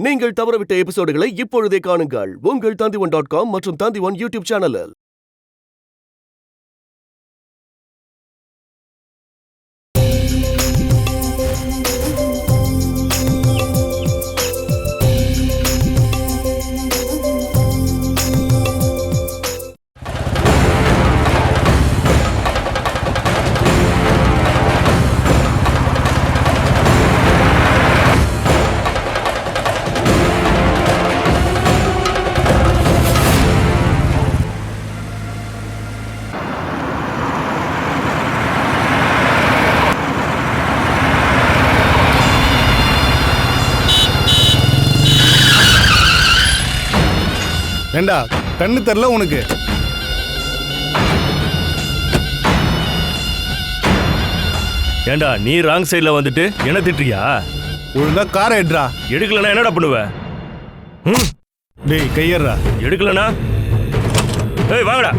நீங்கள் தவறவிட்ட எபிசோடுகளை இப்பொழுதே காணுங்கள் உங்கள் Tandivan.com மற்றும் Tandivan யூடியூப் சேனலில். ஏண்டா கண்ணு தெரியல உனக்கு? ஏண்டா நீ ராங் சைடுல வந்துட்டு என்ன திட்டுறியா? ஒழுங்கா காரை எடுறா. எடுக்கலனா என்னடா பண்ணுவ? டேய் கையறா. எடுக்கலனா ஏய் வாங்கடா.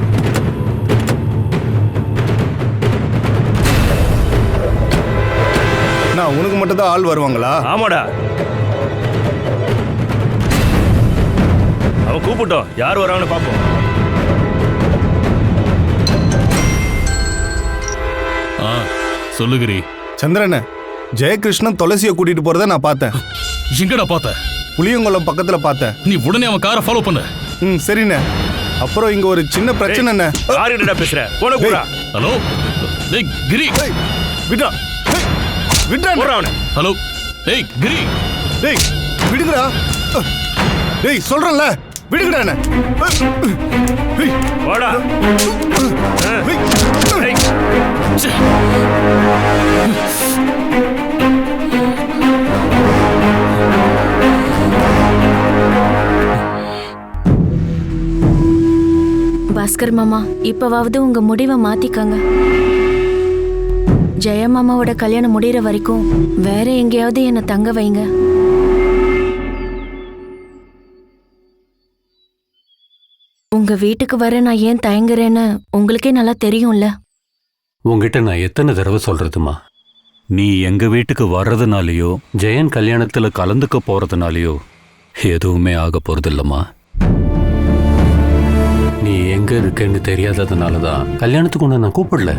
நான் உனக்கு மட்டும் தான் ஆள் வருவாங்களா? ஆமாடா. அவன் கூப்பிட்டோம், யார் வராங்கன்னு பாப்போம். சொல்லுகிறீ சந்திரன், ஜெயகிருஷ்ணன் துளசியை கூட்டிட்டு போறத நான் பார்த்தேன். எங்கடா பார்த்த? புளியங்குளம் பக்கத்துல பார்த்தேன். நீ உடனே அவன் காரை ஃபாலோ பண்ணு. சரிண்ணே. அப்புறம் இங்க ஒரு சின்ன பிரச்சனை. என்ன யாருடா பேசுற? போன கூடா. ஹலோ டேய் கிரி. விட்றா. விட்றா போறானே. ஹலோ டேய் கிரி. டேய் விடுங்கடா. டேய் சொல்றேன்ல விடுங்கடா. வாடா. ஏய் பாஸ்கர் மாமா, இப்பவாவது உங்க முடிவை மாத்திக்கங்க. ஜெய மாமாவோட கல்யாணம் முடிகிற வரைக்கும் வேற எங்கேயாவது என்ன தங்க வைங்க. உங்க வீட்டுக்கு வர நான் ஏன் தயங்குறேன்னு உங்களுக்கே நல்லா தெரியும்ல. உங்ககிட்ட நான் எத்தனை தடவை சொல்றதுமா, நீ எங்க வீட்டுக்கு வர்றதுனாலயோ ஜெயன் கல்யாணத்துல கலந்துக்க போறதுனாலயோ எதுவுமே ஆக போறதில்லம்மா. நீ எங்க இருக்கன்னு தெரியாததுனாலதான் கல்யாணத்துக்கு உன்னை நான் கூப்பிடல.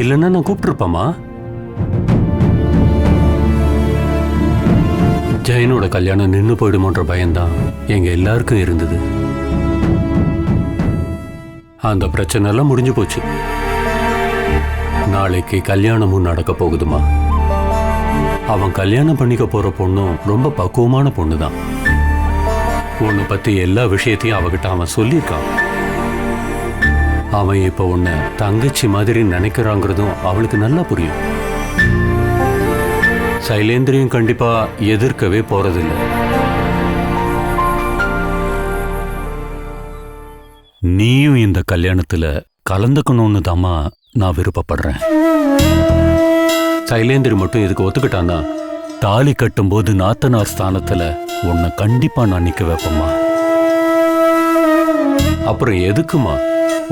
இல்லைன்னா நான் கூப்பிட்டுருப்பேம்மா. ஜெயனோட கல்யாணம் நின்று போயிடுமோன்ற பயம்தான் எங்க எல்லாருக்கும் இருந்தது. அந்த பிரச்சனை எல்லாம் முடிஞ்சு போச்சு. நாளைக்கு கல்யாணமும் நடக்க போகுதுமா. அவன் கல்யாணம் பண்ணிக்க போற பொண்ணும் ரொம்ப பக்குவமான பொண்ணுதான். உன்னை பத்தி எல்லா விஷயத்தையும் அவகிட்ட அவன் சொல்லியிருக்கான். அவன் இப்ப உன்னை தங்கச்சி மாதிரி நினைக்கிறாங்கிறதும் அவளுக்கு நல்லா புரியும். சைலேந்திரியும் கண்டிப்பா எதிர்க்கவே போறதில்லை. நீயும் இந்த கல்யாணத்துல கலந்துக்கணும்னு தாமா நான் விருப்பப்படுறேன். சைலேந்திரி மட்டும் இதுக்கு ஒத்துக்கிட்டான்னா தாலி கட்டும்போது நாத்தனார் ஸ்தானத்துல உன்னை கண்டிப்பா நான் நிக்க வைப்பேம்மா. அப்புறம் எதுக்குமா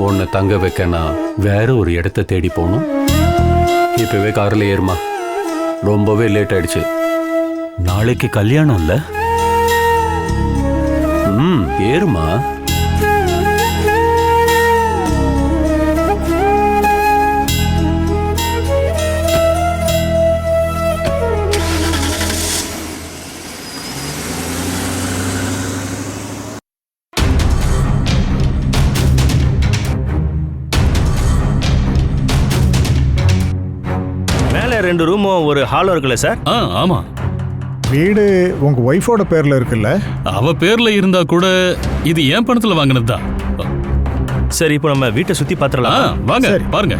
உன்னை தங்க வைக்கனா வேற ஒரு இடத்த தேடி போகணும்? இப்பவே கார்ல ஏறுமா, ரொம்பவே லேட் ஆயிடுச்சு. நாளைக்கு கல்யாணம் இல்ல? ஏறுமா. மேலே 2 ரூமும் ஒரு ஹாலும் இருக்குல்ல சார்? ஆமா. வீடு உங்க ஒய்ஃபோட பேர்ல இருக்குல்ல? அவ பேர்ல இருந்தா கூட இது என் பணத்துல வாங்கினதுதான். சரி, இப்போ நம்ம வீட்டை சுத்தி பாத்துறலாம். வாங்க பாருங்க.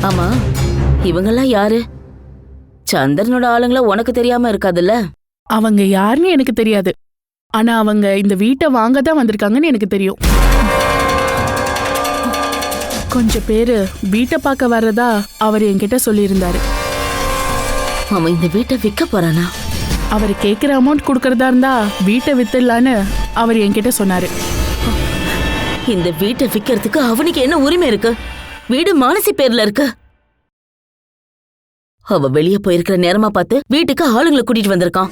ஆமா, இவங்கெல்லாம் யாரு? சந்திரனோட ஆளுங்கள உனக்கு தெரியாம இருக்காதுல்ல? அவங்க யாருன்னு எனக்கு தெரியாது. ஆனா அவங்க இந்த வீட்டை வாங்க தான் வந்திருக்காங்கன்னு எனக்கு தெரியும். கொஞ்சம் பேரு வீட்டை பார்க்க வர்றதா அவர் என்கிட்ட சொல்லியிருந்தாரு. அவன் இந்த வீட்டை விற்க போறானா? அவர் கேட்குற அமௌண்ட் கொடுக்கறதா இருந்தா வீட்டை வித்துடலான்னு அவர் என்கிட்ட சொன்னாரு. இந்த வீட்டை விற்கிறதுக்கு அவனுக்கு என்ன உரிமை இருக்கு? வீடு மானசி பேர்ல இருக்கு. அவ வெளியே போயிருக்கிற நேரமா பார்த்து வீட்டுக்கு ஆளுங்களை கூட்டிட்டு வந்திருக்கான்.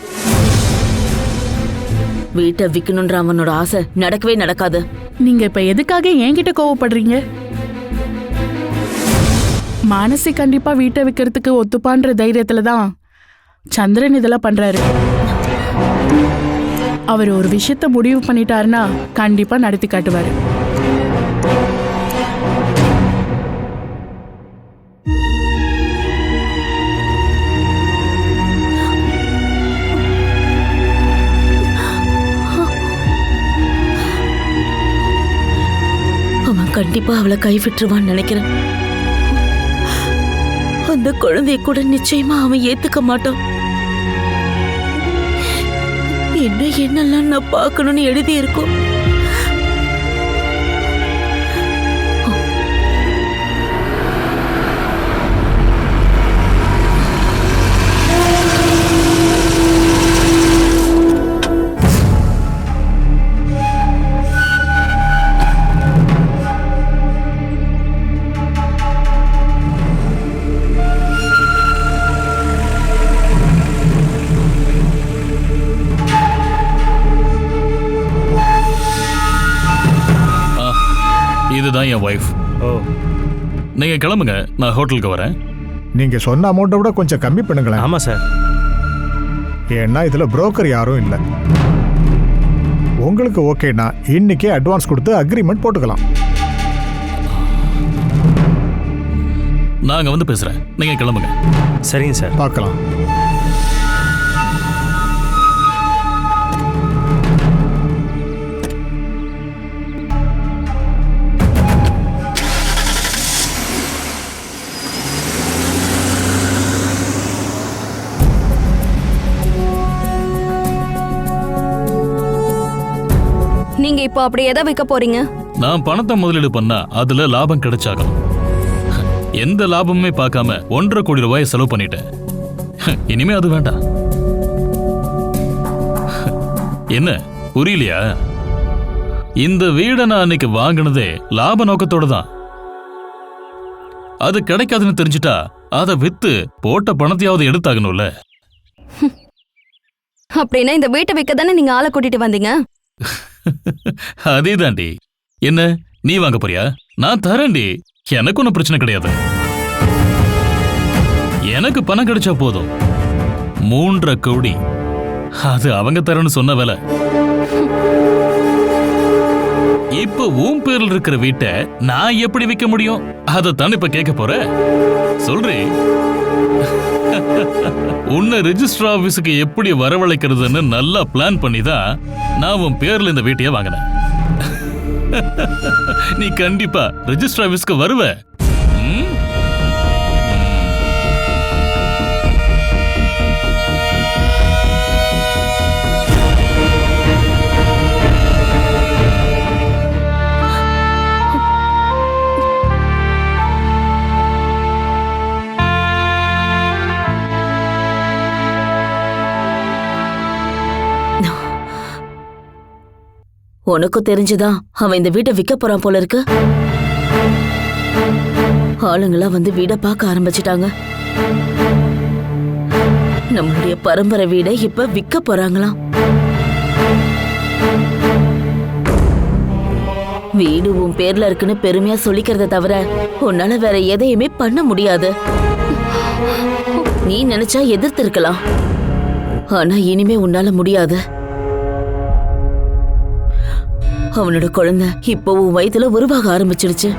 வீட்டை விக்கணும்ன்ற அவனோட ஆசை நடக்கவே நடக்காது. நீங்க இப்ப எதுக்காக என்கிட்ட கோவப்படுறீங்க? மானசி கண்டிப்பா வீட்டை விக்கிறதுக்கு ஒத்துப்பான்ற தைரியத்துல தான் சந்திரன் இதெல்லாம் பண்றாரு. அவர் ஒரு விஷயத்த முடிவு பண்ணிட்டாருன்னா கண்டிப்பா நடத்தி காட்டுவாரு. அவன் கண்டிப்பா அவளை கைவிட்டுருவான்னு நினைக்கிறேன். அந்த குழந்தைய கூட நிச்சயமா அவன் ஏத்துக்க மாட்டான். இன்னும் என்னெல்லாம் நான் பார்க்கணும்னு எழுதி இருக்கும். இதுதான் என் ஒய்ஃப். ஓ, நீங்க கிளம்புங்க, நான் ஹோட்டலுக்கு வரேன். நீங்க சொன்ன அமௌண்ட்டை விட கொஞ்சம் கம்மி பண்ணுங்களேன். ஆமாம் சார். ஏன்னா இதுல புரோக்கர் யாரும் இல்லை. உங்களுக்கு ஓகேனா இன்னைக்கே அட்வான்ஸ் கொடுத்து அக்ரிமெண்ட் போட்டுக்கலாம். நாங்க வந்து பேசுறேன், நீங்க கிளம்புங்க. சரிங்க சார். பார்க்கலாம். நீங்க இப்போ அப்படி எதை விற்க போறீங்க? நான் பணத்தை முதலீடு பண்ணா அதுல லாபம் கிடைச்சாகணும். எந்த லாபமுமே பார்க்காம 1.5 கோடி ரூபாயை செலவு பண்ணிட்டேன். இனிமே அது வேண்டாம். என்ன புரியலையா? இந்த வீடை நான் அன்னைக்கு வாங்கினதே லாப நோக்கத்தோட தான். அது கிடைக்காதுன்னு தெரிஞ்சுட்டா அதை வித்து போட்ட பணத்தையாவது எடுத்தாகணும்ல. அப்படின்னா இந்த வீட்டை விற்க தானே நீங்க ஆளை கூட்டிட்டு வந்தீங்க? அதே தாண்டி. என்ன நீ வாங்க போறியா? நான் தரேன்டி, எனக்கு ஒன்றும் பிரச்சனை கிடையாது. எனக்கு பணம் கிடைச்சா போதும். 3.5 கோடி அது அவங்க தரேன்னு சொன்ன வேலை. இப்ப உன் பேர்ல இருக்கிற வீட்டை நான் எப்படி விற்க முடியும்? அதைத்தான் இப்ப கேட்க போற. சொல்றேன், உன்னை ரெஜிஸ்டர் ஆபீஸுக்கு எப்படி வரவழைக்கிறதுன்னு நல்லா பிளான் பண்ணி தான் நான் உன் பேர்ல இந்த வீட்டையே வாங்கினேன். நீ கண்டிப்பா ரெஜிஸ்டர் ஆபீஸ்க்கு வருவ. உனக்கும் தெரிஞ்சுதான் அவன் இந்த வீட்டை விற்க போறான் போல இருக்கு. ஆளுங்களா வந்து வீட பார்க்க ஆரம்பிச்சிட்டாங்க. நம்மளுடைய பரம்பரை வீடை இப்ப விற்க போறாங்களாம். வீடு உன் பேர்ல இருக்குன்னு பெருமையா சொல்லிக்கிறத தவிர உன்னால வேற எதையுமே பண்ண முடியாது. நீ நினைச்சா எதிர்த்து இருக்கலாம், ஆனா இனிமே உன்னால முடியாது. அவனோட குழந்தை இப்போ உன் வயித்துல உருவாக ஆரம்பிச்சிருச்சு.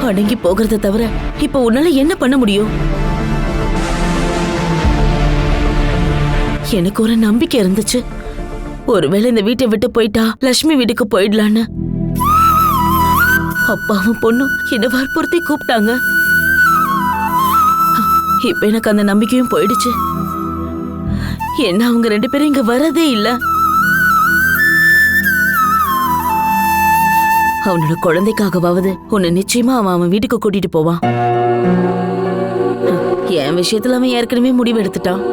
அடங்கி போகிறத தவிர இப்ப உன்னால என்ன பண்ண முடியும்? எனக்கு ஒரு நம்பிக்கை இருந்துச்சு, ஒருவேளை இந்த வீட்டை விட்டு போயிட்டா லட்சுமி வீட்டுக்கு போயிடலான்னு. அப்பாவும் பொண்ணும் என்ன வற்புறுத்தி கூப்பிட்டாங்க. இப்ப எனக்கு அந்த நம்பிக்கையும் போயிடுச்சு. என்ன அவங்க 2 பேரும் இங்க வரதே இல்ல. அவனோட குழந்தைக்காகவாவது உன்னை நிச்சயமா அவன் வீட்டுக்கு கூட்டிட்டு போவான். என் விஷயத்துல அவன் ஏற்கனவே முடிவு எடுத்துட்டான்.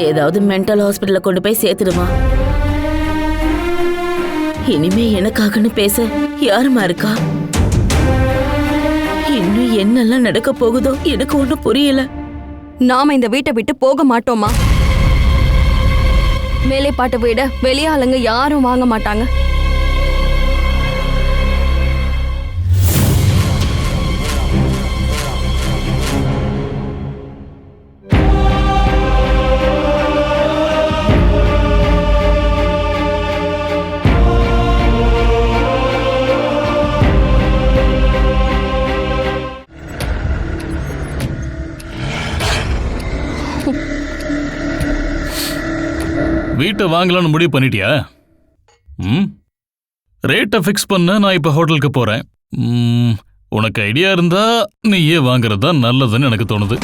ஏதாவது மென்டல் ஹாஸ்பிட்டல்ல கொண்டு போய் சேர்த்துடுவான். இனிமே எனக்காகன்னு பேச யாருமா இருக்கா? இன்னும் என்னெல்லாம் நடக்க போகுதோ எனக்கு ஒண்ணும் புரியல. நாம இந்த வீட்டை விட்டு போக மாட்டோமா? வேலைப்பாட்டு வீட வெளிய ஆளுங்க யாரும் வாங்க மாட்டாங்க. வீட்டை வாங்கலாம்னு முடிவு பண்ணிட்டியா? ரேட்டை ஃபிக்ஸ் பண்ண நான் இப்போ ஹோட்டலுக்கு போறேன். உனக்கு ஐடியா இருந்தா நீயே வாங்குறது தான் நல்லதுன்னு எனக்கு தோணுது.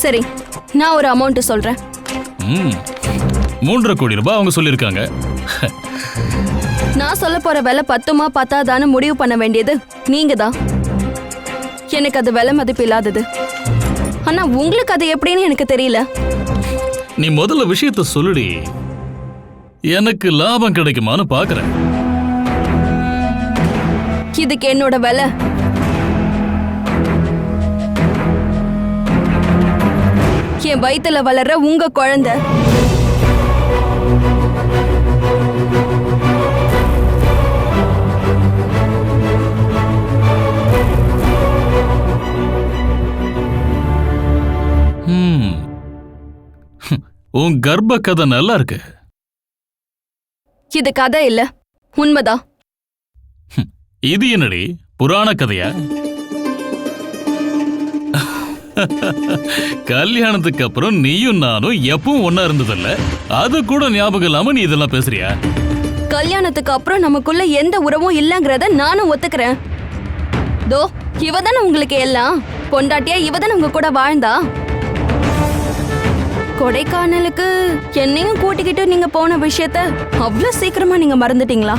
சரி, நான் ஒரு அமௌண்ட் சொல்றேன். 3.5 கோடி ரூபாய் அவங்க சொல்லியிருக்காங்க. நான் சொல்ல போற விலை பத்துமா பத்தாதான்னு முடிவு பண்ண வேண்டியது நீங்க தான். எனக்கு அது விலை மதிப்பு இல்லாதது. ஆனா உங்களுக்கு அது எப்படின்னு எனக்கு தெரியல. நீ முதல்ல விஷயத்த சொல்லுடி. எனக்கு லாபம் கிடைக்குமான்னு பாக்குறேன். இதுக்கு என்னோட விலை என் வயித்துல வளர்ற உங்க குழந்தை. உன் கர்ப்ப கதை நல்லா இருக்கு. இது கதை இல்ல, உண்மைதான். இது என்னடி புராண கதையா? கல்யாணத்துக்கு அப்புறம் நீயும் நானும் எப்பவும் ஒன்னா இருந்ததில்ல, அது கூட ஞாபகம் இல்லாம நீ இதெல்லாம் பேசுறியா? கல்யாணத்துக்கு அப்புறம் நமக்குள்ள எந்த உறவும் இல்லங்கறத நானும் ஒத்துக்கிறேன். தோ இவதானே உங்களுக்கு எல்லாம். பொண்டாட்டியா இவதானே உங்க கூட வாழ்ந்தா. கொடைக்கானலுக்கு என்னையும் கூட்டிக்கிட்டு நீங்க போன விஷயத்த அவ்வளவு சீக்கிரமா நீங்க மறந்துட்டீங்களா?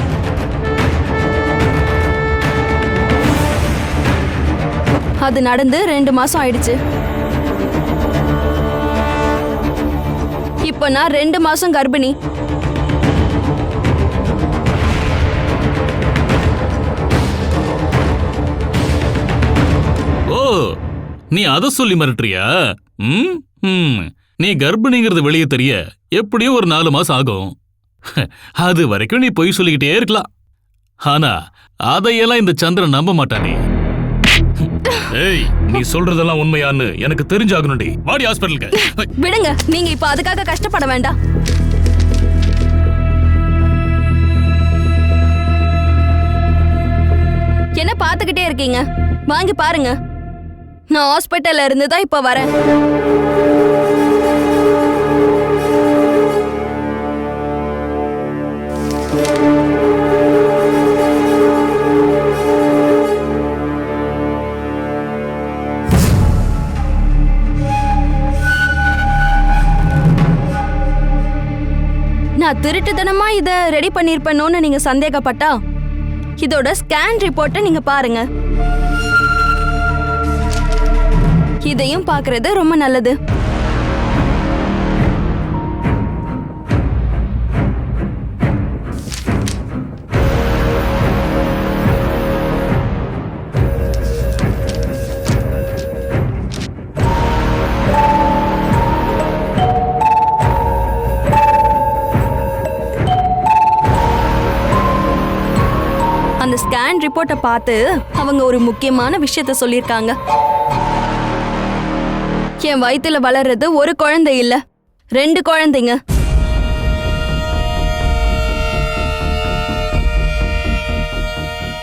அது நடந்து 2 மாசம் ஆயிடுச்சு. இப்ப நான் 2 மாசம் கர்ப்பிணி. ஓ, நீ அத சொல்லி மிரட்டுறியா? நீ கர்ப்பிணிங்கிறது வெளியே தெரிய எப்படியும் ஒரு 4 மாசம் ஆகும். அது வரைக்கும் நீ பொய் சொல்லிக்கிட்டே இருக்கலாம். ஆனா அதையெல்லாம் இந்த சந்திரன் நம்ப மாட்டானே. ஏய், நீ சொல்றதெல்லாம் உண்மையான்னு எனக்கு தெரிஞ்சாகணும்டி. வாடி ஹாஸ்பிடலுக்கு. விடுங்க, நீங்க இப்ப அதுக்காக கஷ்டப்பட வேண்டாம். என்ன பாத்துக்கிட்டே இருக்கீங்க? வாங்கி பாருங்க. நான் ஹாஸ்பிட்டல்ல இருந்து தான் இப்ப வரேன். நான் திருட்டுத்தனமா இத ரெடி பண்ணிருப்பேனோன்னு நீங்க சந்தேகப்பட்டா இதோட ஸ்கேன் ரிப்போர்ட்டை நீங்க பாருங்க. இதையும் பார்க்கிறது ரொம்ப நல்லது. அந்த ஸ்கேன் ரிப்போர்ட்டை பார்த்து அவங்க ஒரு முக்கியமான விஷயத்த சொல்லியிருக்காங்க. என் வயித்துல வளர்றது ஒரு குழந்தை இல்ல, 2 குழந்தைங்க.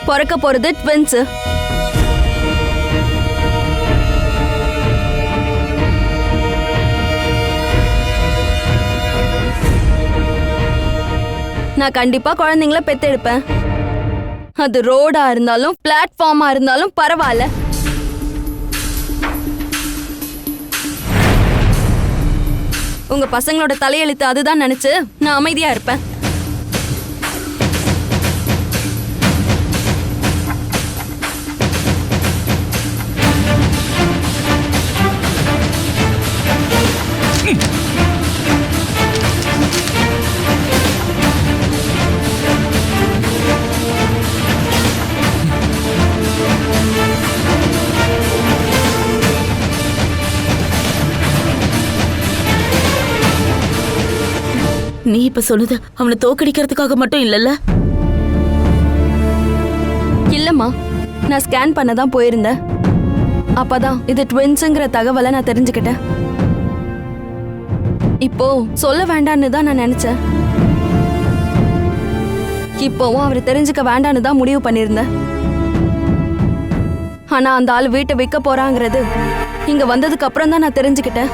பிறக்க போறது ட்வின்ஸ். நான் கண்டிப்பா குழந்தைங்கள பெத்தெடுப்பேன். அது ரோடா இருந்தாலும் பிளாட்ஃபார்மா இருந்தாலும் பரவாயில்ல. உங்க பசங்களோட தலையெழுத்து அதுதான் நினைச்சு நான் அமைதியா இருப்பேன். நீ இப்ப சொன்னது அவனை தோக்கடிக்கிறதுக்காக மட்டும் இல்லல்ல? இல்லம்மா, நான் ஸ்கேன் பண்ண தான் போயிருந்தேன். அப்பதான் இது ட்வின்ஸுங்கிற தகவலை நான் தெரிஞ்சுக்கிட்டேன். இப்போ சொல்ல வேண்டான்னு தான் நான் நினைச்சேன். இப்போவும் அவர் தெரிஞ்சுக்க வேண்டான்னு தான் முடிவு பண்ணியிருந்தேன். ஆனா அந்த ஆள் வீட்டை விற்க போறாங்கிறது இங்க வந்ததுக்கு அப்புறம் தான் நான் தெரிஞ்சுக்கிட்டேன்.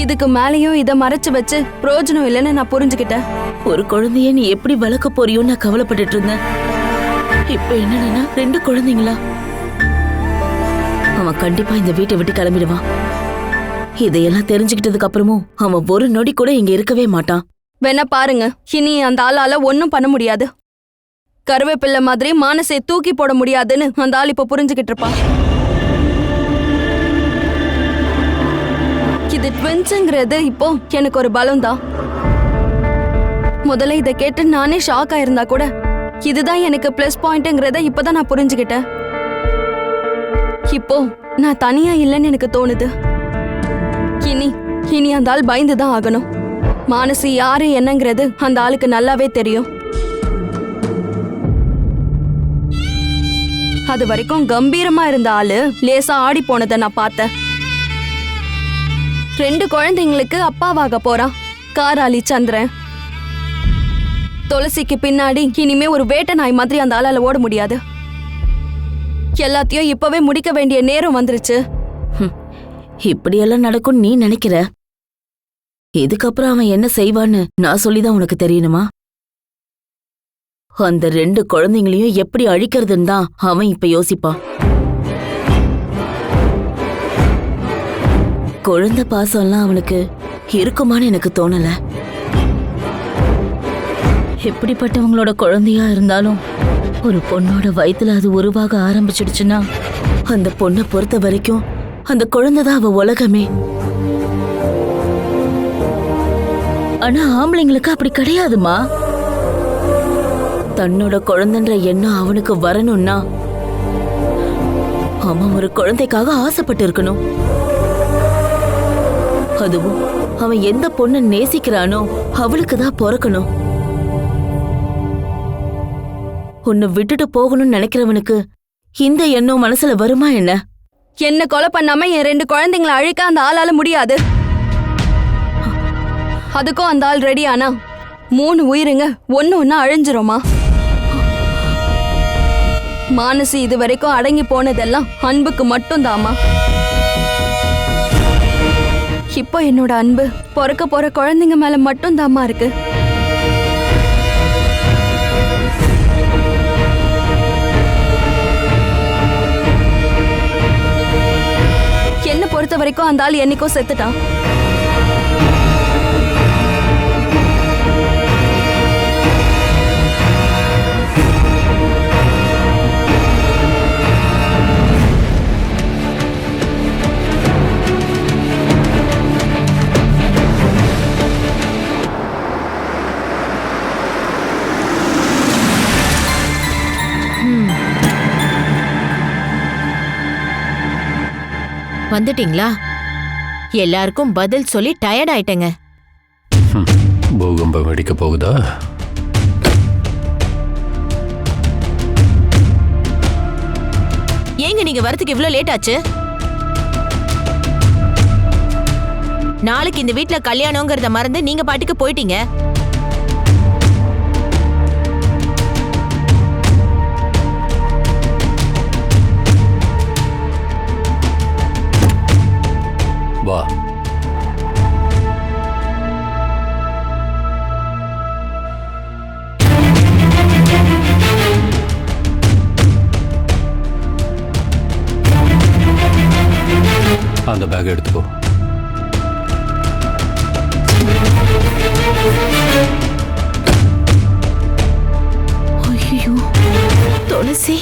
இதுக்கு மேலேயும் இதை மறைச்சு வச்சு பிரயோஜனம் இல்லைன்னு நான் புரிஞ்சுக்கிட்டேன். ஒரு குழந்தைய நீ எப்படி வளர்க்க போறியோன்னு நான் கவலைப்பட்டுட்டு இருந்தேன். இப்ப என்னன்னா 2 குழந்தைங்களா? அவன் கண்டிப்பா இந்த வீட்டை விட்டு கிளம்பிடுவான். இதையெல்லாம் தெரிஞ்சுக்கிட்டதுக்கு அப்புறமும் அவன் ஒரு நொடி கூட இங்க இருக்கவே மாட்டான். வேணா பாருங்க, இனி அந்த ஆளால ஒன்னும் பண்ண முடியாது. கருவேப்பிள்ளை மாதிரி மானசை தூக்கி போட முடியாதுன்னு அந்த ஆள் இப்ப புரிஞ்சுக்கிட்டு இருப்பான். இது ட்வின்ஸுங்கிறது இப்போ எனக்கு ஒரு பலம் தான். முதல்ல இதை கேட்டு நானே ஷாக் ஆயிருந்தா கூட இதுதான் எனக்கு பிளஸ் பாயிண்ட்ங்கிறத இப்பதான் நான் புரிஞ்சுக்கிட்டேன். இப்போ நான் தனியா இல்லைன்னு எனக்கு தோணுது. இனி அந்த ஆள் பயந்துதான் ஆகணும். மானசி யாரு என்னங்கிறது அந்த ஆளுக்கு நல்லாவே தெரியும். அது வரைக்கும் கம்பீரமா இருந்த ஆளு லேசா ஆடி போனதை நான் பார்த்தேன். 2 குழந்தைங்களுக்கு அப்பாவாக போறான் காராளி சந்திரன். துளசிக்கு பின்னாடி இனிமே ஒரு வேட்டை நாய் மாதிரி அந்த ஆளால ஓட முடியாது. எல்லாத்தையும் இப்பவே முடிக்க வேண்டிய நேரம் வந்துருச்சு. இப்படியெல்லாம் நடக்கும் நீ நினைக்கிற? இதுக்கப்புறம் அவன் என்ன செய்வான்னு நான் சொல்லிதான் உனக்கு தெரியணுமா? அந்த 2 குழந்தைங்களையும் எப்படி அழிக்கிறதுன்னு தான் அவன் இப்ப யோசிப்பான். குழந்தை பாசம்லாம் அவனுக்கு இருக்குமான்னு எனக்கு தோணல. எப்படிப்பட்டவங்களோட குழந்தையா இருந்தாலும் ஒரு பொண்ணோட வயித்துல அது உருவாக ஆரம்பிச்சிடுச்சுன்னா அந்த பொண்ணை பொறுத்த வரைக்கும் அந்த குழந்தைதான் அவ உலகமே. ஆனா ஆம்பளைங்களுக்கு அப்படி கிடையாதுமா. தன்னோட குழந்தைன்ற எண்ணம் அவனுக்கு வரணும்னா அவன் ஒரு குழந்தைக்காக ஆசைப்பட்டு இருக்கணும். அதுவும் அவன் எந்த பொண்ணை நேசிக்கிறானோ அவளுக்கு தான் பிறக்கணும். உன்னை விட்டுட்டு போகணும்னு நினைக்கிறவனுக்கு இந்த எண்ணம் மனசுல வருமா என்ன? என்ன கொலை பண்ணாம என் 2 குழந்தைங்களை அழிக்க அந்த ஆளால முடியாது. அதுக்கும் அந்த ஆள் ரெடியானா 3 உயிருங்க ஒன்னு அழிஞ்சிருமா? மானசி இது வரைக்கும் அடங்கி போனதெல்லாம் அன்புக்கு மட்டும் தாமா. இப்போ என்னோட அன்பு பிறக்க போற குழந்தைங்க மேல மட்டும் தாமா இருக்கு. என்ன பொறுத்த வரைக்கும் அந்த ஆள் என்னைக்கோ செத்துட்டான். வந்துட்டீங்களா? எல்லாருக்கும் பதில் சொல்லி டயர்ட் ஆயிட்டேங்க. பூகம்பம் வெடிக்க போகுதா? ஏங்க நீங்க வரதுக்கு இவ்ளோ லேட் ஆச்சு? நாளைக்கு இந்த வீட்ல கல்யாணங்கிறத மறந்து நீங்க பாட்டுக்கு போயிட்டீங்க. வா. அந்த பேக் எடுத்துக்கோ. ஐயோ துளசி,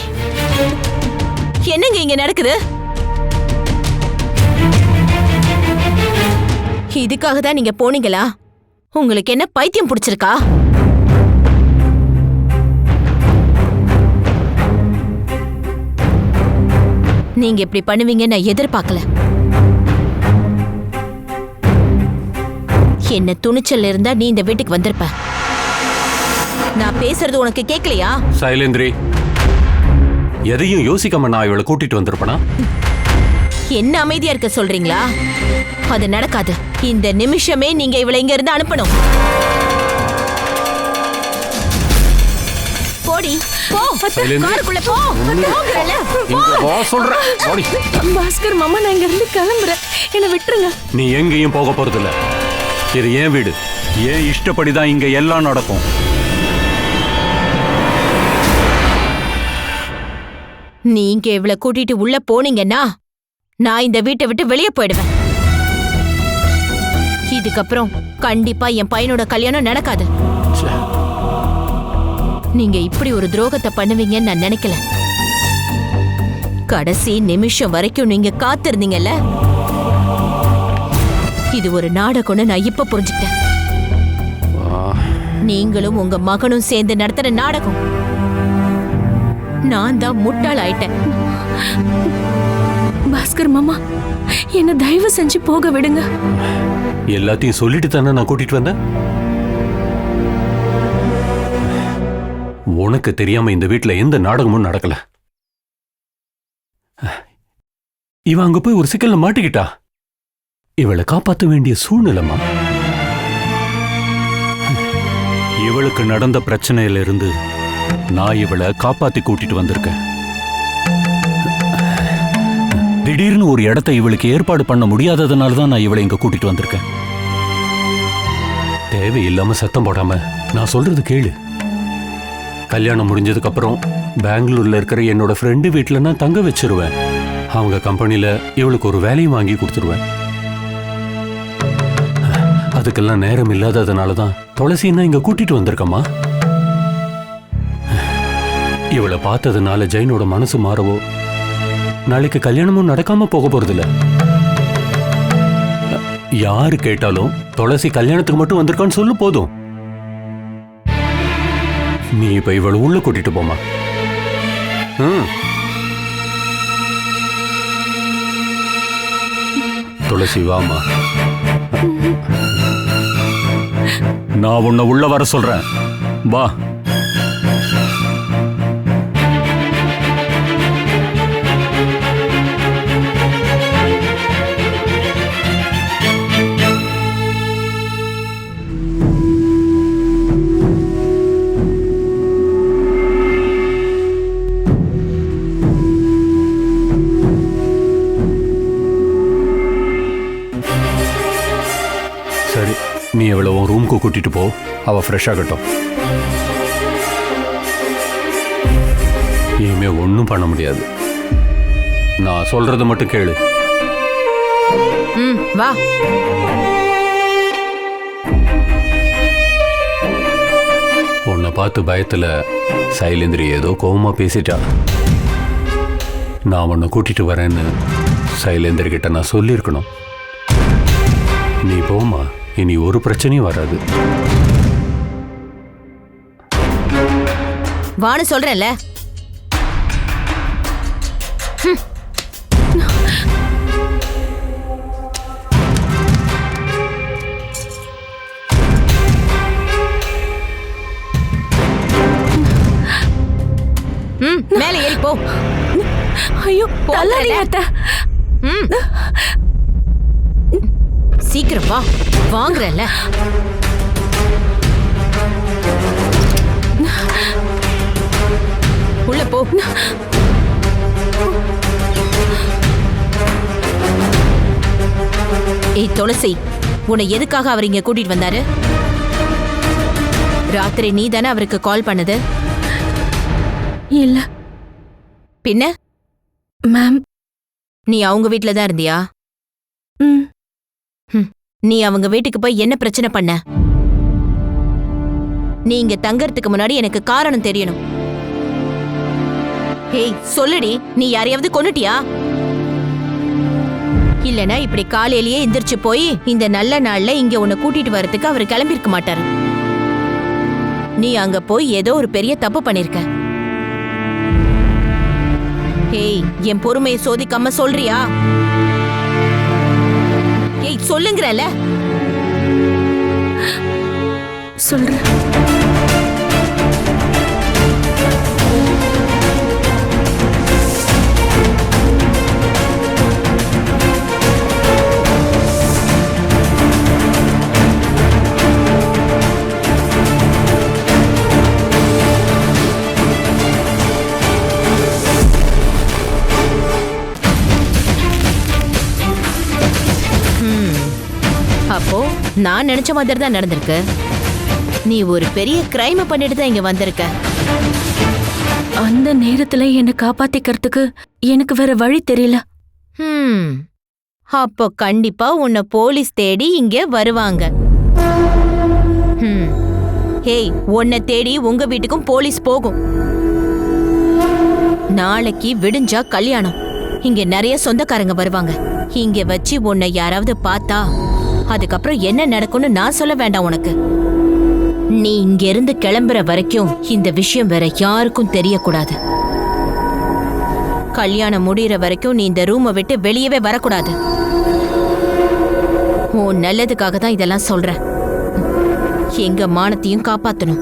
என்னங்க இங்க நடக்குது? இதுக்காக தான் நீங்க போனீங்களா? உங்களுக்கு என்ன பைத்தியம் பிடிச்சிருக்கா? நீங்க இப்படி பண்ணுவீங்க நான் எதிர்பார்க்கல. என்ன துணிச்சல் இருந்தா நீ இந்த வீட்டுக்கு வந்திருப்ப. நான் பேசுறது உனக்கு கேட்கலையா? சைலேந்திரி, எதையும் யோசிக்காம நான் இவளை கூட்டிட்டு வந்திருப்பனா? என்ன அமைதியா இருக்க சொல்றீங்களா? அது நடக்காது. இந்த நிமிஷமே நீங்க இவளை இங்க இருந்து அனுப்பணும். போடி, போ. காருக்குள்ள போ. போங்கறல. இங்க வா சொல்றேன். ஓடி. பாஸ்கர் மாமா, நான் இங்க இருந்து கிளம்புறேன். என்ன விட்டுருங்க. நீ எங்கேயும் போக போறதில்ல. இது ஏன் வீடு, ஏன் இஷ்டப்படிதான் இங்க எல்லாம் நடக்கும். நீங்க இவளை கூட்டிட்டு உள்ள போனீங்கன்னா நான் இந்த வீட்டை விட்டு வெளியே போயிடுவேன். இதுக்கப்புறம் கண்டிப்பா என் பையனோட கல்யாணம் நடக்காது. நீங்க இப்படி ஒரு துரோகத்தை பண்ணுவீங்கன்னு நான் நினைக்கல. கடைசி நிமிஷம் வரைக்கும் நீங்க காத்திருந்தீங்கல்ல. இது ஒரு நாடகம்னு நான் இப்ப புரிஞ்சுக்கிட்டேன். நீங்களும் உங்க மகனும் சேர்ந்து நடத்துற நாடகம். நான் தான் முட்டாள் ஆயிட்டேன். பாஸ்கர் மாமா, என்ன தயவு செஞ்சு போக விடுங்க. எல்லாத்தையும் சொல்லிட்டு தானே நான் கூட்டிட்டு வந்தேன். உனக்கு தெரியாம இந்த வீட்டுல எந்த நாடகமும் நடக்கல. இவ அங்க போய் ஒரு சிக்கல்ல மாட்டிக்கிட்டா. இவளை காப்பாற்ற வேண்டிய சூழ்நிலைமா. இவளுக்கு நடந்த பிரச்சனையில இருந்து நான் இவளை காப்பாத்தி கூட்டிட்டு வந்திருக்கேன். திடீர்னு ஒரு இடத்தை இவளுக்கு ஏற்பாடு பண்ண முடியாததுனால தான் நான் இவளை இங்க கூட்டிட்டு வந்திருக்கேன். தேவையில்லாம சத்தம் போடாம நான் சொல்றது கேளு. கல்யாணம் முடிஞ்சதுக்கு அப்புறம் பெங்களூர்ல இருக்கிற என்னோட ஃப்ரெண்டு வீட்டுல நான் தங்க வச்சிருவேன். அவங்க கம்பெனில இவளுக்கு ஒரு வேலையும் வாங்கி கொடுத்துருவேன். அதுக்கெல்லாம் நேரம் இல்லாததுனால தான் துளசின்னா இங்க கூட்டிட்டு வந்திருக்கமா. இவளை பார்த்ததுனால ஜெயினோட மனசு மாறவோ, நாளைக்கு கல்யாணமும் நடக்காம போக போறதில்ல. யாரு கேட்டாலும் துளசி கல்யாணத்துக்கு மட்டும் வந்திருக்கான்னு சொல்லு போதும். நீ இப்ப இவளை உள்ள கூட்டிட்டு போமா. துளசி வாமா. நான் உன்னை உள்ள வர சொல்றேன். வா. சரி, நீ எவ்வளோ உன் ரூமுக்கு கூட்டிட்டு போ. அவ ஃப்ரெஷ் ஆகட்டும். இனிமே ஒன்றும் பண்ண முடியாது. நான் சொல்றது மட்டும் கேளு. வா. உன்னை பார்த்து பயத்துல சைலேந்திரி ஏதோ கோவமா பேசிட்டா. நான் உன்னை கூட்டிட்டு வரேன்னு சைலேந்திரி கிட்ட நான் சொல்லியிருக்கணும். நீ போமா, இனி ஒரு பிரச்சனையும் வராது. வான்னு சொல்றேன்ல. மேலே ஏறி போ. ஐயோ, தள்ளாதீங்க அத்தை. சீக்கிரம் வா. வாங்குறல்ல. உள்ள போ. ஏய் துளசி, உன்னை எதுக்காக அவர் இங்க கூட்டிட்டு வந்தாரு? ராத்திரி நீ தானே அவருக்கு கால் பண்ணது? இல்ல. பின்ன மேம், நீ அவங்க வீட்ல தான் இருந்தியா? நீ அவங்க வீட்டுக்கு போய் என்ன பிரச்சனை பண்ண? நீ இங்க தங்கறதுக்கு முன்னாடி எனக்கு காரணம் தெரியணும். ஏய் சொல்லுடி, நீ யாரையாவது கொன்னுட்டியா? இல்லனா இப்படி காலையிலேயே எந்திரிச்சு போய் இந்த நல்ல நாள்ல இங்க உன்னை கூட்டிட்டு வரதுக்கு அவர் கிளம்பிருக்க மாட்டாரு. நீ அங்க போய் ஏதோ ஒரு பெரிய தப்பு பண்ணிருக்க. ஏய், என் பொறுமையை சோதிக்காம சொல்றியா? ஏய் சொல்லுங்கறல. சொல்றேன். அப்போ நான் நினைச்ச மாதிரி தான் நடந்திருக்கு. நீ ஒரு பெரிய கிரைம் பண்ணிட்டு தான் இங்க வந்திருக்க. அந்த நேரத்துல என்னை காப்பாத்திக்கிறதுக்கு எனக்கு வேற வழி தெரியல. அப்போ கண்டிப்பா உன்னை போலீஸ் தேடி இங்க வருவாங்க. ஹேய், உன்னை தேடி உங்க வீட்டுக்கும் போலீஸ் போகும். நாளைக்கு விடிஞ்சா கல்யாணம். இங்க நிறைய சொந்தக்காரங்க வருவாங்க. இங்க வச்சு உன்னை யாராவது பார்த்தா அதுக்கப்புறம் என்ன நடக்கும்னு நான் சொல்ல வேண்டாம் உனக்கு. நீ இங்க இருந்து கிளம்புற வரைக்கும் இந்த விஷயம் வேற யாருக்கும் தெரியக்கூடாது. கல்யாணம் முடியற வரைக்கும் நீ இந்த ரூமை விட்டு வெளியவே வரக்கூடாது. உன் நல்லதுக்காக தான் இதெல்லாம் சொல்றேன். எங்க மானத்தையும் காப்பாத்தணும்.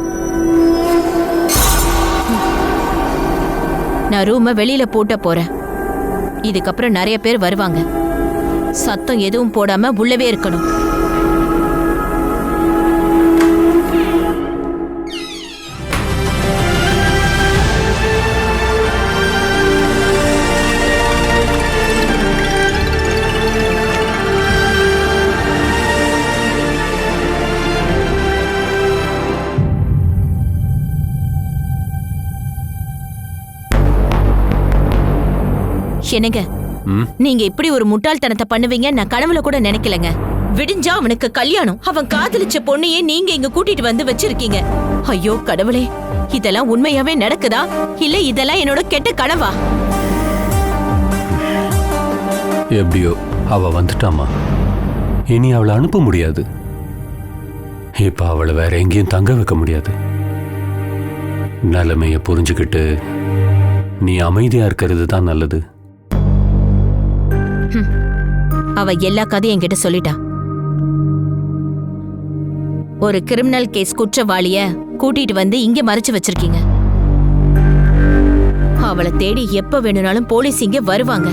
நான் ரூமை வெளியில பூட்ட போறேன். இதுக்கப்புறம் நிறைய பேர் வருவாங்க. சத்தம் எதுவும் போடாம உள்ளவே இருக்கணும். என்னங்க, நீங்க இப்படி ஒரு முட்டாள்தனத்தை பண்ணுவீங்க நான் கனவுல கூட நினைக்கலங்க. விடிஞ்சா அவனுக்கு கல்யாணம். அவன் காதலிச்ச பொண்ணையே நீங்க இங்க கூட்டிட்டு வந்து வச்சிருக்கீங்க. ஐயோ கடவுளே, இதெல்லாம் உண்மையாவே நடக்குதா இல்ல இதெல்லாம் என்னோட கெட்ட கனவா? எப்படியோ அவ வந்துட்டாமா. இனி அவளை அனுப்ப முடியாது. இப்ப அவளை வேற எங்கேயும் தங்க வைக்க முடியாது. நிலைமைய புரிஞ்சுக்கிட்டு நீ அமைதியா இருக்கிறது தான் நல்லது. அவ எல்லா கதையும் என்கிட்ட சொல்லிட்டா. ஒரு கிரிமினல் கேஸ் குற்றவாளிய கூட்டிட்டு வந்து இங்க மறைச்சு வச்சிருக்கீங்க. அவளை தேடி எப்ப வேணும்னாலும் போலீஸ் இங்க வருவாங்க.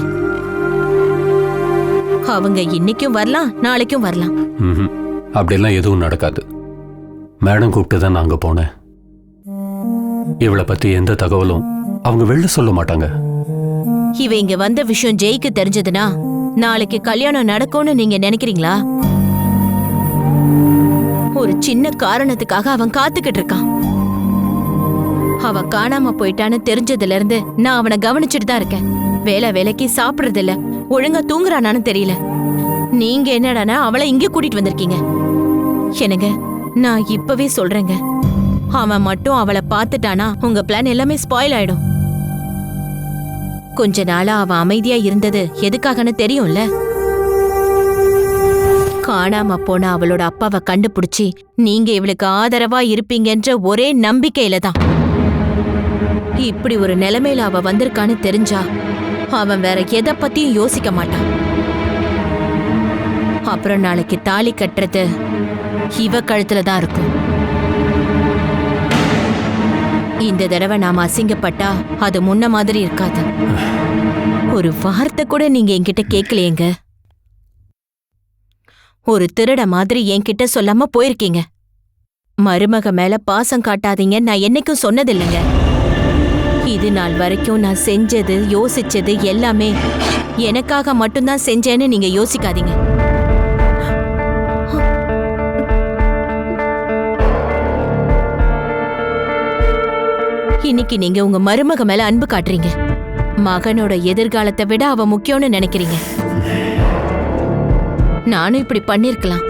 அவங்க இன்னைக்கும் வரலாம், நாளைக்கும் வரலாம். அப்படியெல்லாம் எதுவும் நடக்காது. மேடம் கூப்பிட்டு தான் நாங்க போனேன். இவளை பத்தி எந்த தகவலும் அவங்க வெளில சொல்ல மாட்டாங்க. இவ இங்க வந்த விஷயம் ஜெய்க்கு தெரிஞ்சதுன்னா நாளைக்கு கல்யாணம் நடக்கும்னு நீங்க நினைக்கிறீங்களா? ஒரு சின்ன காரணத்துக்காக அவன் காத்துக்கிட்டு இருக்கான். அவ காணாம போயிட்டான்னு தெரிஞ்சதுல இருந்து நான் அவனை கவனிச்சுட்டு தான் இருக்கேன். வேலைக்கு சாப்பிடுறது இல்ல, ஒழுங்கா தூங்குறானான்னு தெரியல. நீங்க என்னடானா அவளை இங்க கூட்டிட்டு வந்திருக்கீங்க. என்னங்க, நான் இப்பவே சொல்றேங்க, அவன் மட்டும் அவளை பார்த்துட்டானா உங்க பிளான் எல்லாமே ஸ்பாயில் ஆயிடும். கொஞ்ச நாளா அவ அமைதியா இருந்தது எதுக்காகன்னு தெரியும்ல. காணாம போன அவளோட அப்பாவை கண்டுபிடிச்சி நீங்க இவளுக்கு ஆதரவா இருப்பீங்கன்ற ஒரே நம்பிக்கையில தான். இப்படி ஒரு நிலைமையில அவ வந்திருக்கான்னு தெரிஞ்சா அவன் வேற எதை பத்தியும் யோசிக்க மாட்டான். அப்புறம் நாளைக்கு தாலி கட்டுறது இவ கழுத்துல தான் இருக்கும். இந்த தடவை நாம அசிங்கப்பட்டா அது முன்ன மாதிரி இருக்காது. ஒரு வார்த்தை கூட நீங்க என்கிட்ட கேட்கலையேங்க. ஒரு திருட மாதிரி என்கிட்ட சொல்லாம போயிருக்கீங்க. மருமக மேல பாசம் காட்டாதீங்க நான் என்னைக்கும் சொன்னதில்லைங்க. இது நாள் வரைக்கும் நான் செஞ்சது யோசிச்சது எல்லாமே எனக்காக மட்டும்தான் செஞ்சேன்னு நீங்க யோசிக்காதீங்க. இன்னைக்கு நீங்க உங்க மருமக மேல அன்பு காட்டுறீங்க. மகனோட எதிர்காலத்தை விட அவ முக்கியம்னு நினைக்கிறீங்க. நானும் இப்படி பண்ணிருக்கலாம்.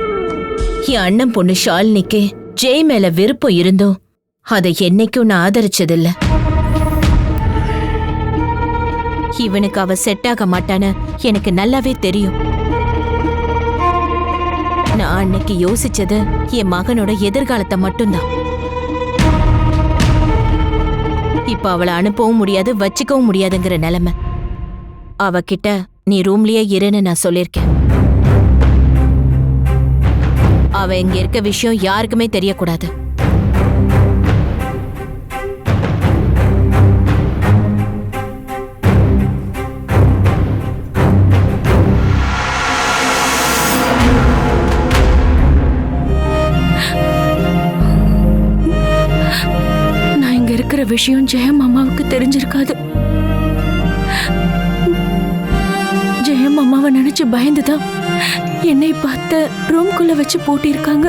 என் அண்ணன் பொண்ணு ஷாலினிக்கு ஜெய் மேல விருப்பம் இருந்தோம் அதை என்னைக்கும் நான் ஆதரிச்சதில்ல. இவனுக்கு அவ செட் ஆக மாட்டான்னு எனக்கு நல்லாவே தெரியும். நான் அன்னைக்கு யோசிச்சது என் மகனோட எதிர்காலத்தை மட்டும்தான். இப்ப அவளை அனுப்பவும் முடியாது, வச்சுக்கவும் முடியாதுங்கிற நிலைமை. அவகிட்ட நீ ரூம்லயே இருன்னு நான் சொல்லிருக்கேன். அவ இங்க இருக்க விஷயம் யாருக்குமே தெரியக்கூடாது. நான் இங்க இருக்கிற விஷயம் ஜெயம் அம்மாவுக்கு தெரிஞ்சிருக்காது. ஜெயம் அம்மாவை நினைச்சு பயந்துதான் என்னை பார்த்த ரூம்குள்ள வச்சு பூட்டியிருக்காங்க.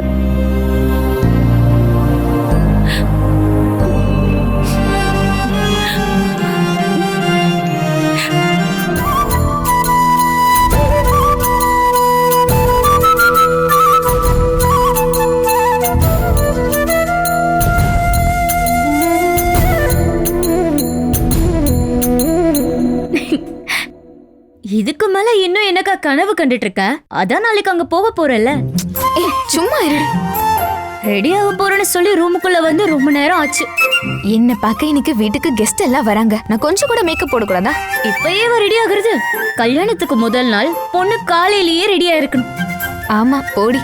இதுக்கு மேல இன்னும் என்னக்கா கனவு கண்டுட்டு இருக்க? அதான் நாளைக்கு அங்க போக போறல. சும்மா இரு. ரெடி ஆக போறேன்னு சொல்லி ரூமுக்குள்ள வந்து ரொம்ப நேரம் ஆச்சு. என்ன பார்க்க இன்னைக்கு வீட்டுக்கு கெஸ்ட் எல்லாம் வராங்க. நான் கொஞ்சம் கூட மேக்கப் போடக்கூடாதா? இப்பயே ரெடி ஆகுறது? கல்யாணத்துக்கு முதல் நாள் பொண்ணு காலையிலேயே ரெடியா இருக்கணும். ஆமா போடி.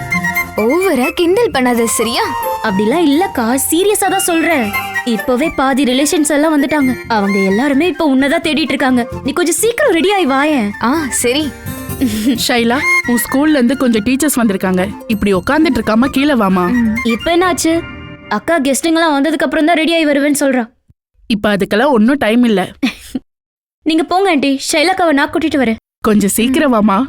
ஓவரா கிண்டல் பண்ணாத சரியா? அப்படிலாம் இல்லக்கா, சீரியஸா தான் சொல்றேன். இப்பவே பாதி ரிலேஷன்ஸ் எல்லாம் வந்துட்டாங்க. அவங்க எல்லாருமே இப்ப உன்னதான் தேடிட்டு இருக்காங்க. நீ கொஞ்சம் சீக்கிரம் ரெடி ஆயி வாயேன். சரி. ஷைலா, உன் ஸ்கூல்ல இருந்து கொஞ்சம் டீச்சர்ஸ் வந்திருக்காங்க. இப்படி உட்காந்துட்டு இருக்காம கீழே வாமா. இப்ப என்னாச்சு? அக்கா கெஸ்டிங்கெல்லாம் வந்ததுக்கு அப்புறம் தான் ரெடி ஆகி வருவேன்னு சொல்றா. இப்ப அதுக்கெல்லாம் ஒன்னும் டைம் இல்ல. நீங்க போங்க ஆண்டி, ஷைலாக்காவை நான் கூட்டிட்டு வரேன். கொஞ்சம் சீக்கிரம் வாமா.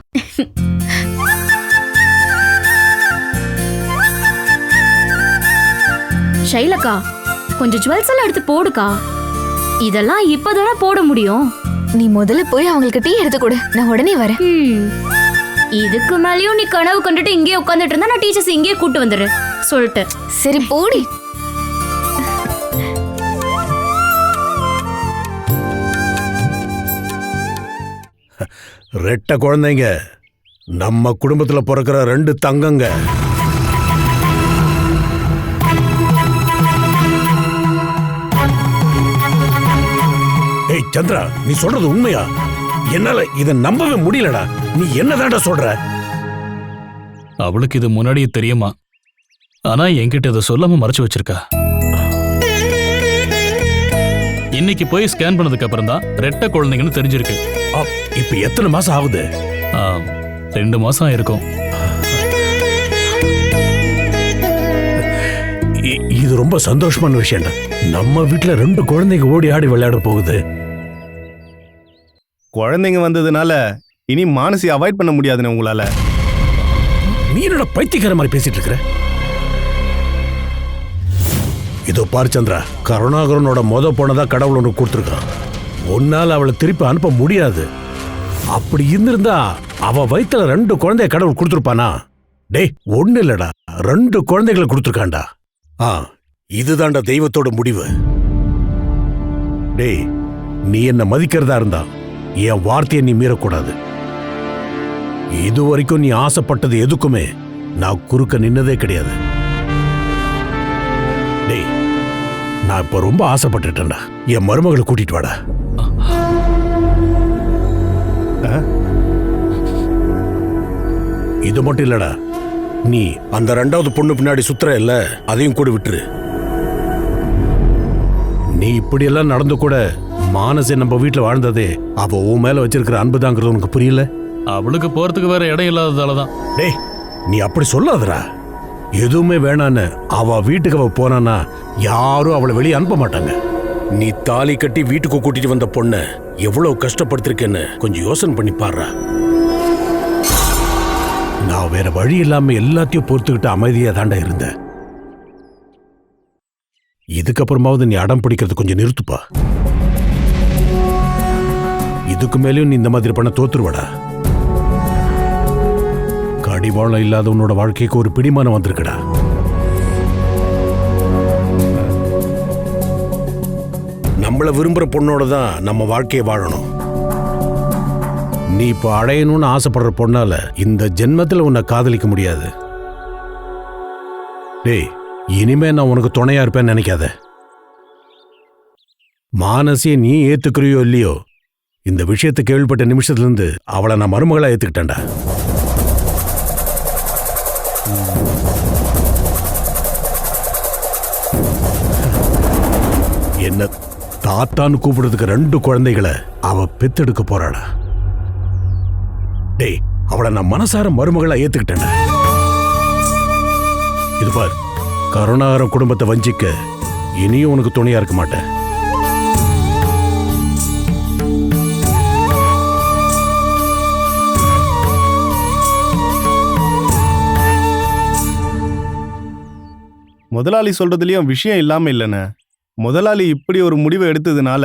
ஷைலக்கா, கொஞ்சம் ஜுவல்ஸ் எல்லாம் எடுத்து போடுக்கா. இதெல்லாம் இப்பதானே போட முடியும். நீ முதல்ல போய் அவங்களுக்கு டீ எடுத்து கொடு. நான் உடனே வரேன். இதுக்கு மேலயும் நீ கனவு கண்டுட்டு இங்கே உட்காந்துட்டு இருந்தா நான் டீச்சர்ஸ் இங்கே கூட்டு வந்துடுறேன் சொல்லிட்டு. சரி போடி. ரெட்ட குழந்தைங்க, நம்ம குடும்பத்துல பிறக்கிற 2 தங்கங்க. ஏய் சந்திரா, நீ சொல்றது உண்மையா? என்னால இத நம்பவே முடியலடா. நீ என்னதான்டா சொல்ற? அவளுக்கு இது முன்னாடியே தெரியுமா? ஆனா என்கிட்ட இதை சொல்லாம மறைச்சு வச்சிருக்கா. இன்னைக்கு போய் ஸ்கேன் பண்ணதுக்கு அப்புறம் தான் ரெட்டை குழந்தைங்கன்னு தெரிஞ்சிருக்கு. இப்ப எத்தனை மாசம் ஆகுது? 2 மாசம் இருக்கும். இது ரொம்ப சந்தோஷமான விஷயம்டா. நம்ம வீட்டுல 2 குழந்தைங்க ஓடி ஆடி விளையாட போகுது. குழந்தைங்க வந்ததுனால இனி மானசி அவாய்ட் பண்ண முடியாதுன்னு உங்களால. நீ என்னடா பைத்தியக்கார மாதிரி பேசிட்டு இருக்கிற? இதோ பாரு சந்திரா, கருணாகரனோட பொண்ணதா கடவுள் ஒன்று கொடுத்துருக்கான். உன்னால அவளை திருப்பி அனுப்ப முடியாது. அப்படி இருந்திருந்தா அவ வயித்துல 2 குழந்தைய கடவுள் கொடுத்துருப்பானா? டேய், ஒண்ணு இல்லடா, 2 குழந்தைகளை கொடுத்துருக்காண்டா. இதுதான்டா தெய்வத்தோட முடிவு. டேய், நீ என்ன மதிக்கிறதா இருந்தா என் வார்த்தையை நீ மீறக்கூடாது. இது வரைக்கும் நீ ஆசைப்பட்டது எதுக்குமே நான் குறுக்க நின்னதே கிடையாது. டேய், நான் இப்ப ரொம்ப ஆசைப்பட்டுட்டேன்டா. என் மருமகளை கூட்டிட்டு வாடா. இது மட்டும் இல்லடா, நீ அந்த 2வது பொண்ணு பின்னாடி சுத்துற இல்ல, அதையும் கூட விட்டுரு. நீ இப்படியெல்லாம் நடந்து கூட மானசி நம்ம வீட்டுல வாழ்ந்ததே அவ உன் மேல வச்சிருக்கிற அன்புதாங்கிறது உனக்கு புரியல? அவளுக்கு போறதுக்கு வேற இடம் இல்லாததாலதான். டேய், நீ அப்படி சொல்லாதடா. எதுவுமே வேணான்னு அவ வீட்டுக்கு அவ போனானா யாரும் அவளை வெளியே அனுப்ப மாட்டாங்க. நீ தாலி கட்டி வீட்டுக்கு கூட்டிட்டு வந்த பொண்ண எவ்வளவு கஷ்டப்படுத்திருக்கேன்னு கொஞ்சம் யோசனை பண்ணி பாரு. நான் வேற வழி இல்லாம எல்லாத்தையும் பொறுத்துக்கிட்டு அமைதியா தாண்டா இருந்தேன். இதுக்கப்புறமாவது நீ அடம் பிடிக்கிறது கொஞ்சம் நிறுத்துப்பா. இதுக்கு மேலேயும் நீ இந்த மாதிரி பண்ண தோத்துருவடா. கடிவாளம் இல்லாத உன்னோட வாழ்க்கைக்கு ஒரு பிடிமானம் வந்திருக்குடா. நம்மள விரும்புற பொண்ணோட தான் நம்ம வாழ்க்கையை வாழணும். நீ இப்ப அடையணும்னு ஆசைப்படுற பொண்ணால இந்த ஜென்மத்துல உன்னை காதலிக்க முடியாது. டேய், இனிமே நான் உனக்கு துணையா இருப்பேன்னு நினைக்காத. மானசியை நீ ஏத்துக்கிறியோ இல்லையோ, இந்த விஷயத்தை கேள்விப்பட்ட நிமிஷத்துல இருந்து அவளை நான் மருமகளா ஏத்துக்கிட்டேன்டா. என்ன தாத்தான்னு கூப்பிடுறதுக்கு 2 குழந்தைகளை அவ பெத்தெடுக்க போறாளா? டேய், அவளை நான் மனசார மருமகளா ஏத்துக்கிட்டேன். இது பார், கருணாகரன் குடும்பத்தை வஞ்சிக்க இனியும் உனக்கு துணையா இருக்க மாட்டேன். முதலாளி சொல்றதுலயும் விஷயம் இல்லாம இல்லைண்ணே. முதலாளி இப்படி ஒரு முடிவை எடுத்ததுனால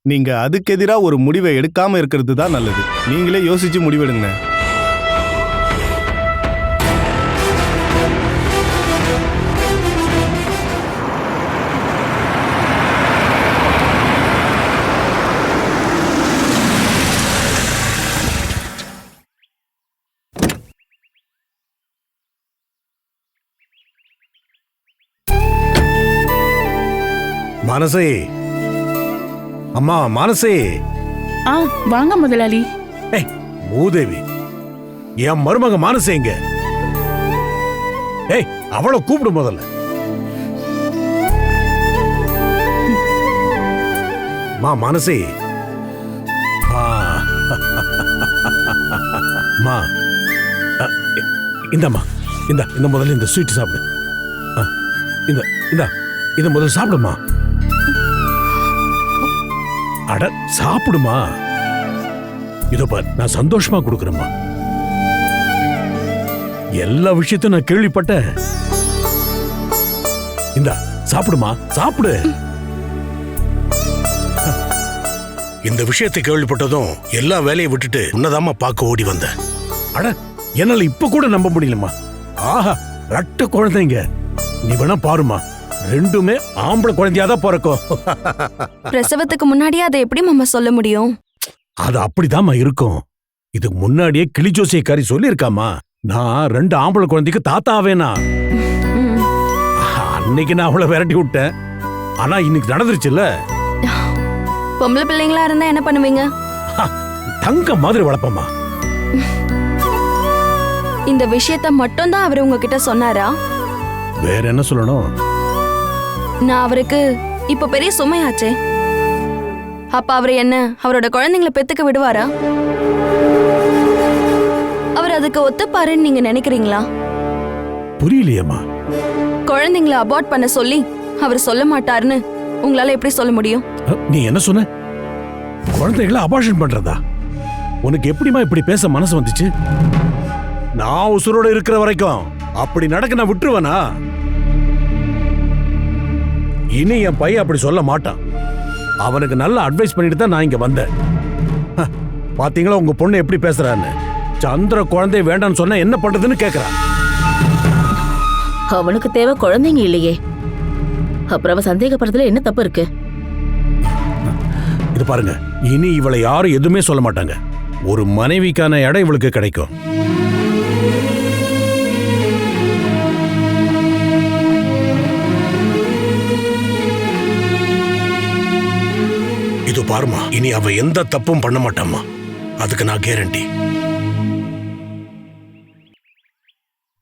நீங்க அதுக்கு எதிரா ஒரு முடிவை எடுக்காம இருக்கிறது தான் நல்லது. நீங்களே யோசிச்சு முடிவெடுங்க. மானசே, அம்மா மானசே. வாங்க முதலாளி. ஏய் மூதேவி, என் மருமக மானசே எங்க? ஏய், அவளை கூப்பிடு முதல்ல. மானசே. இந்தம்மா, இந்த முதல்ல இந்த ஸ்வீட் சாப்பிடு. இந்த முதல்ல சாப்பிடுமா. அட சாப்பிடுமா. இதோ பார், நான் சந்தோஷமா கொடுக்குறேம்மா. எல்லா விஷயத்தையும் நான் கேள்விப்பட்டேன். இந்தா சாப்பிடுமா, சாப்பிடு. இந்த விஷயத்தை கேள்விப்பட்டதும் எல்லா வேலையை விட்டுட்டு உன்னதாமா பார்க்க ஓடி வந்தேன். அட, என்னால இப்ப கூட நம்ப முடியலம்மா. ஆஹா, 2 குழந்தைங்க. நீ வேணா பாருமா, 2மே ஆம்பளை குழந்தையாதான் பிறக்கும். பிரசவத்துக்கு முன்னாடியே அதை எப்படி மாமா சொல்ல முடியும்? அது அப்படிதாம்மா இருக்கும். இதுக்கு முன்னாடியே கிளிஜோசியக்காரி சொல்லியிருக்காமா, நான் 2 ஆம்பளை குழந்தைக்கு தாத்தா ஆவேனா. அன்னைக்கு நான் அவளை விரட்டி விட்டேன். ஆனா இன்னைக்கு நடந்துருச்சுல்ல. பொம்பளை பிள்ளைங்களா இருந்தா என்ன பண்ணுவீங்க? தங்க மாதிரி வளர்ப்பம்மா. இந்த விஷயத்த மட்டும் தான் அவர் உங்ககிட்ட சொன்னாரா? வேற என்ன சொல்லணும்? நான் அவருக்கு இப்ப பெரிய சுமையாச்சே. அப்ப அவர் என்ன அவரோட குழந்தைங்களை பெத்துக்க விடுவாரா? அவர் அதுக்கு ஒத்துப்பாருன்னு நீங்க நினைக்கிறீங்களா? புரியலையேம்மா. குழந்தைங்களை அபார்ட் பண்ண சொல்லி அவர் சொல்ல மாட்டாருன்னு உங்களால எப்படி சொல்ல முடியும்? நீ என்ன சொன்ன? குழந்தைகளை அபார்ஷன் பண்றதா? உனக்கு எப்படிமா இப்படி பேச மனசு வந்துச்சு? நான் உசுரோட இருக்கிற வரைக்கும் அப்படி நடக்க நான் விட்டுருவேனா? இனி என் பையன் அப்படி சொல்ல மாட்டான். அவனுக்கு நல்ல அட்வைஸ் பண்ணிட்டு தான் நான் இங்க வந்தேன். பாத்தீங்களா உங்க பொண்ணு எப்படி பேசுறான்னு? சந்திர குழந்தை வேண்டான்னு சொன்னா என்ன பண்றதுன்னு கேக்குறான். அவனுக்கு தேவை குழந்தைங்க இல்லையே, அப்புறம் அவ சந்தேகப்படுறதுல என்ன தப்பு இருக்கு? இது பாருங்க, இனி இவளை யாரும் எதுவுமே சொல்ல மாட்டாங்க. ஒரு மனைவிக்கான இடம் இவளுக்கு கிடைக்கும். இது பாருமா, இனி அவ எந்த தப்பும் பண்ண மாட்டாமா. அதுக்கு நான் கேரண்டி.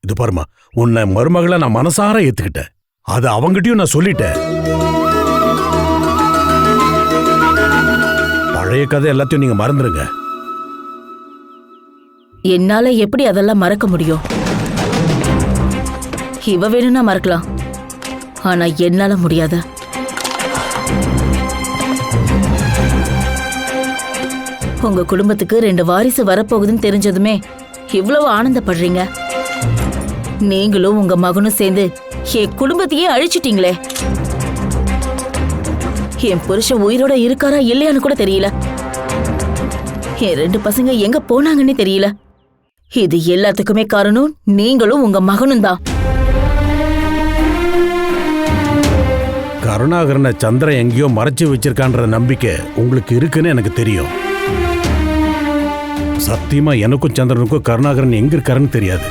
இது பாருமா, உன்னை மருமகளை நான் மனசார ஏத்துக்கிட்டேன். அது அவங்கிட்டயும் நான் சொல்லிட்டேன். பழைய கதை எல்லாத்தையும் நீங்க மறந்துருங்க. என்னால எப்படி அதெல்லாம் மறக்க முடியும்? இவ வேணும்னா மறக்கலாம், ஆனா என்னால முடியாத. உங்க குடும்பத்துக்கு 2 வாரிசு வரப்போகுதுன்னு தெரிஞ்சதுமே இவ்வளவு ஆனந்தப்படுறீங்க. நீங்களும் உங்க மகனும் சேர்ந்து என் குடும்பத்தையே அழிச்சிட்டீங்களே. என் புருஷன் உயிரோட இருக்காரா இல்லையான்னு கூட தெரியல. என் 2 பசங்க எங்க போனாங்கன்னு தெரியல. இது எல்லாத்துக்குமே காரணம் நீங்களும் உங்க மகனும் தான். கருணாகரனை சந்திரன் எங்கேயோ மறைச்சு வச்சிருக்கான்ற நம்பிக்கை உங்களுக்கு இருக்குன்னு எனக்கு தெரியும். சத்தியமா எனக்கும் சந்திரனுக்கும் கருணாகரன் எங்க இருக்காருன்னு தெரியாது.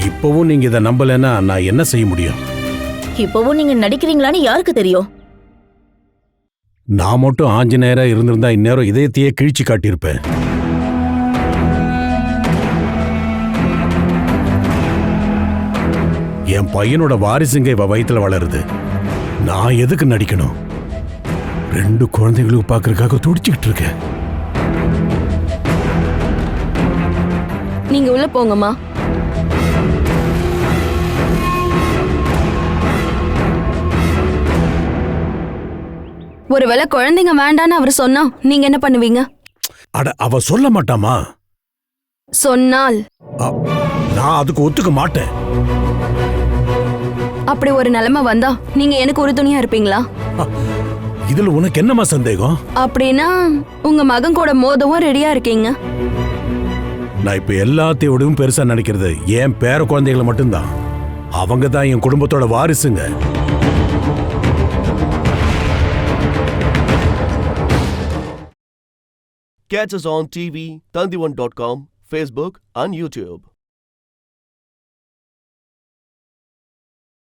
இப்பவும் நீங்க இதை நம்பலன்னா நான் என்ன செய்ய முடியும்? இப்பவும் நீங்க நடிக்கிறீங்களான்னு யாருக்கு தெரியும்? நான் மட்டும் ஆஞ்சநேயரா இருந்திருந்தா இந்நேரம் இதயத்தையே கிழிச்சு காட்டியிருப்பேன். என் பையனோட வாரிசுங்க இவ வயித்துல வளருது. நான் எதுக்கு நடிக்கணும்? 2 குழந்தைகளுக்கு பார்க்கறதுக்காக துடிச்சுக்கிட்டு இருக்கேன். நீங்க உள்ள போங்கம்மா. ஒருவேளை குழந்தைங்க வேண்டான்னு அவர் சொன்னா நீங்க என்ன பண்ணுவீங்க? அட, அவ சொல்ல மாட்டாமா? சொன்னால் நான் அதுக்கு ஒத்துக்க மாட்டேன். அப்படி ஒரு நிலைமை வந்தா நீங்க எனக்கு உறுதுணையா இருப்பீங்களா? இதுல உனக்கு என்னமா சந்தேகம்? அப்படின்னா உங்க மகன் கூட மோதவும் ரெடியா இருக்கீங்க. நான் இப்ப எல்லாத்தையோடவும் பெருசா நினைக்கிறது என் பேர குழந்தைகளை மட்டும்தான். அவங்க தான் என் குடும்பத்தோட வாரிசுங்க. Catch us on TV, Tandivan.com, Facebook and YouTube.